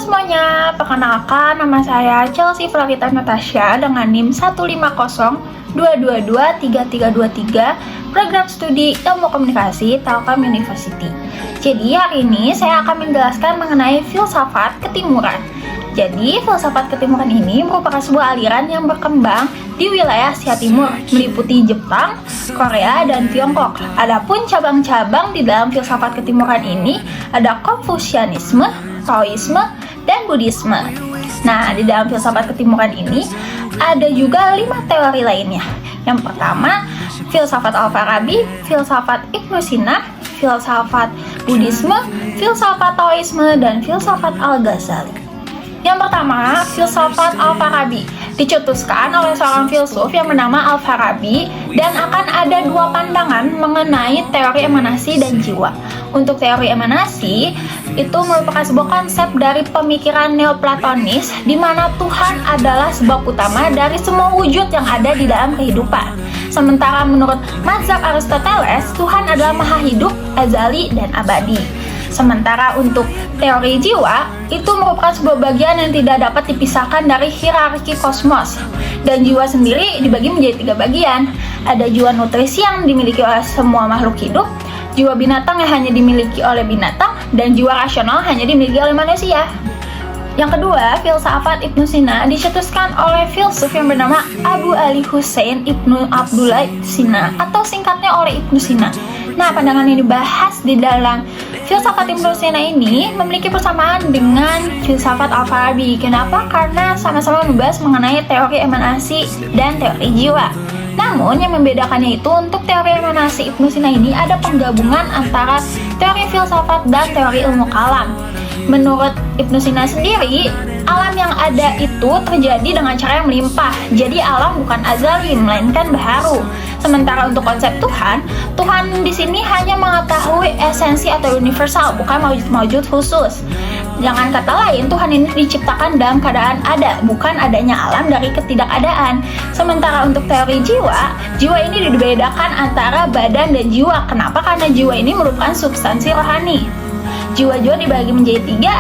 semuanya, perkenalkan nama saya Chelsea Flavita Natasha dengan NIM 15022233323 Program Studi Ilmu Komunikasi Telkom University. Jadi hari ini saya akan menjelaskan mengenai filsafat ketimuran. Jadi filsafat ketimuran ini merupakan sebuah aliran yang berkembang di wilayah Asia Timur, meliputi Jepang, Korea, dan Tiongkok. Adapun cabang-cabang di dalam filsafat ketimuran ini ada Konfusianisme, Taoisme, dan Buddhisme. Nah, di dalam filsafat ketimuran ini ada juga 5 teori lainnya. Yang pertama, filsafat Al-Farabi, filsafat Ibnu Sina, filsafat Buddhisme, filsafat Taoisme, dan filsafat Al-Ghazali. Yang pertama, filsafat Al-Farabi dicetuskan oleh seorang filsuf yang bernama Al-Farabi dan akan ada 2 pandangan mengenai teori emanasi dan jiwa. Untuk teori emanasi itu merupakan sebuah konsep dari pemikiran neoplatonis di mana Tuhan adalah sebab utama dari semua wujud yang ada di dalam kehidupan. Sementara menurut mazhab Aristoteles, Tuhan adalah maha hidup, azali, dan abadi. Sementara untuk teori jiwa, itu merupakan sebuah bagian yang tidak dapat dipisahkan dari hierarki kosmos. Dan jiwa sendiri dibagi menjadi 3 bagian. Ada jiwa nutrisi yang dimiliki oleh semua makhluk hidup, jiwa binatang yang hanya dimiliki oleh binatang, dan jiwa rasional hanya dimiliki oleh manusia. Yang kedua, filsafat Ibnu Sina dicetuskan oleh filsuf yang bernama Abu Ali Hussein Ibnu Abdullah Sina atau singkatnya oleh Ibnu Sina. Nah, pandangan yang dibahas di dalam filsafat Ibnu Sina ini memiliki persamaan dengan filsafat Al-Farabi. Kenapa? Karena sama-sama membahas mengenai teori emanasi dan teori jiwa. Namun yang membedakannya itu untuk teori emanasi Ibnu Sina ini ada penggabungan antara teori filsafat dan teori ilmu kalam. Menurut Ibnu Sina sendiri, alam yang ada itu terjadi dengan cara yang melimpah. Jadi alam bukan azali, melainkan baharu. Sementara untuk konsep Tuhan, Tuhan di sini hanya mengetahui esensi atau universal, bukan maujud khusus. Dengan kata lain, Tuhan ini diciptakan dalam keadaan ada, bukan adanya alam dari ketidakadaan. Sementara untuk teori jiwa, jiwa ini dibedakan antara badan dan jiwa. Kenapa? Karena jiwa ini merupakan substansi rohani. Jiwa-jiwa dibagi menjadi 3.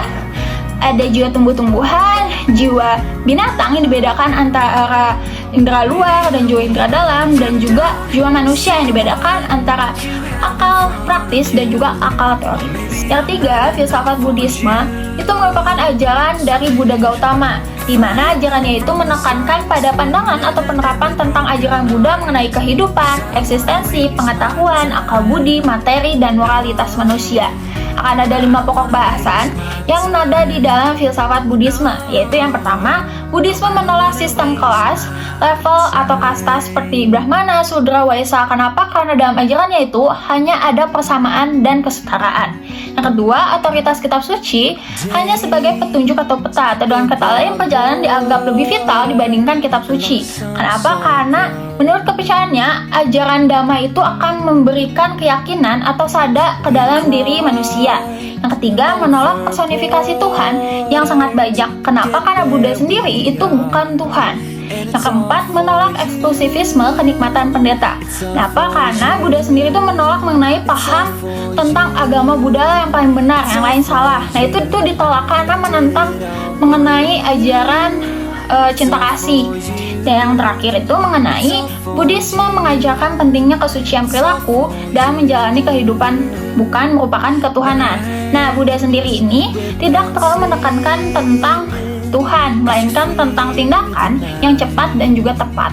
Ada jiwa tumbuh-tumbuhan, jiwa binatang yang dibedakan antara indera luar dan jiwa indera dalam, dan juga jiwa manusia yang dibedakan antara akal praktis dan juga akal teoritis. Yang 3, filsafat Buddhisme itu merupakan ajaran dari Buddha Gautama, di mana ajarannya itu menekankan pada pandangan atau penerapan tentang ajaran Buddha mengenai kehidupan, eksistensi, pengetahuan, akal budi, materi, dan moralitas manusia. Akan ada 5 pokok bahasan yang nada di dalam filsafat Buddhisme, yaitu yang pertama, Buddhisme menolak sistem kelas, level, atau kasta seperti Brahmana, Sudra, Waisa. Kenapa? Karena dalam ajarannya itu hanya ada persamaan dan kesetaraan. Yang kedua, otoritas kitab suci hanya sebagai petunjuk atau peta, atau dengan kata lain, perjalanan dianggap lebih vital dibandingkan kitab suci. Kenapa? Karena menurut kepercayaannya, ajaran Dhamma itu akan memberikan keyakinan atau sada ke dalam diri manusia. Yang ketiga, menolak personifikasi Tuhan yang sangat bajak. Kenapa? Karena Buddha sendiri itu bukan Tuhan. Yang keempat, menolak eksklusivisme kenikmatan pendeta. Kenapa? Karena Buddha sendiri itu menolak mengenai paham tentang agama Buddha yang paling benar, yang lain salah. Nah, itu ditolak karena menentang mengenai ajaran cinta kasih. Dan yang terakhir itu mengenai Buddhisme mengajarkan pentingnya kesucian perilaku dalam menjalani kehidupan, bukan merupakan ketuhanan. Nah, Buddha sendiri ini tidak terlalu menekankan tentang Tuhan, melainkan tentang tindakan yang cepat dan juga tepat.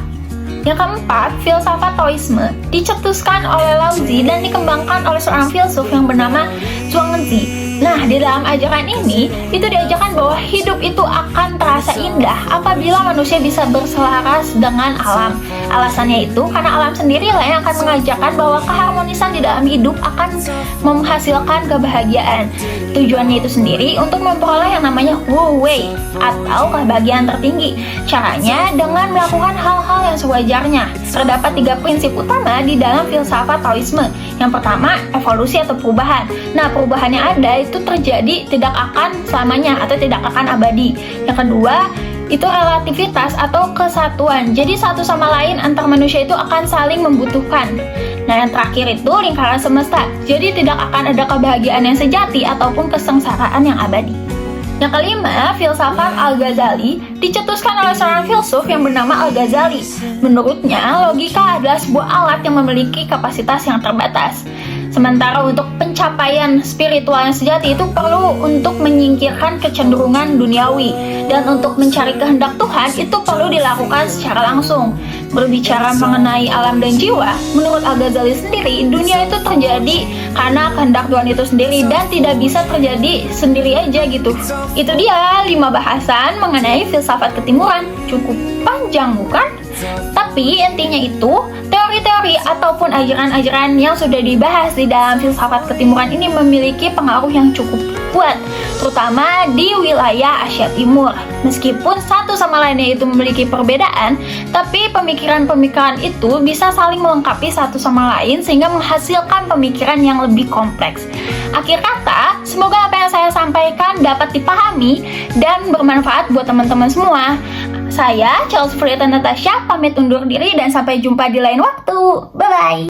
Yang keempat, filsafat Taoisme dicetuskan oleh Laozi dan dikembangkan oleh seorang filsuf yang bernama Zhuangzi. Nah, di dalam ajaran ini, itu diajarkan bahwa hidup itu akan terasa indah apabila manusia bisa berselaras dengan alam. Alasannya itu karena alam sendirilah yang akan mengajarkan bahwa keharmonisan di dalam hidup akan menghasilkan kebahagiaan. Tujuannya itu sendiri untuk memperoleh yang namanya Wu Wei atau kebahagiaan tertinggi. Caranya dengan melakukan hal-hal yang sewajarnya. Terdapat 3 prinsip utama di dalam filsafat Taoisme. Yang pertama, evolusi atau perubahan. Nah, perubahannya ada itu terjadi tidak akan selamanya atau tidak akan abadi. Yang kedua, itu relativitas atau kesatuan. Jadi satu sama lain antar manusia itu akan saling membutuhkan. Nah, yang terakhir itu lingkaran semesta. Jadi tidak akan ada kebahagiaan yang sejati ataupun kesengsaraan yang abadi. Yang kelima, filsafat Al-Ghazali dicetuskan oleh seorang filsuf yang bernama Al-Ghazali. Menurutnya, logika adalah sebuah alat yang memiliki kapasitas yang terbatas. Sementara untuk pencapaian spiritual yang sejati itu perlu untuk menyingkirkan kecenderungan duniawi, dan untuk mencari kehendak Tuhan itu perlu dilakukan secara langsung. Berbicara mengenai alam dan jiwa, menurut Al-Ghazali sendiri, dunia itu terjadi karena kehendak Tuhan itu sendiri dan tidak bisa terjadi sendiri aja gitu. Itu dia 5 bahasan mengenai filsafat ketimuran. Cukup panjang bukan? Tapi intinya itu, teori-teori ataupun ajaran-ajaran yang sudah dibahas di dalam filsafat ketimuran ini memiliki pengaruh yang cukup kuat, terutama di wilayah Asia Timur. Meskipun satu sama lainnya itu memiliki perbedaan, tapi pemikiran-pemikiran itu bisa saling melengkapi satu sama lain sehingga menghasilkan pemikiran yang lebih kompleks. Akhir kata, semoga apa yang saya sampaikan dapat dipahami dan bermanfaat buat teman-teman semua. Saya, Charles Frieta Natasha, pamit undur diri dan sampai jumpa di lain waktu. Bye-bye!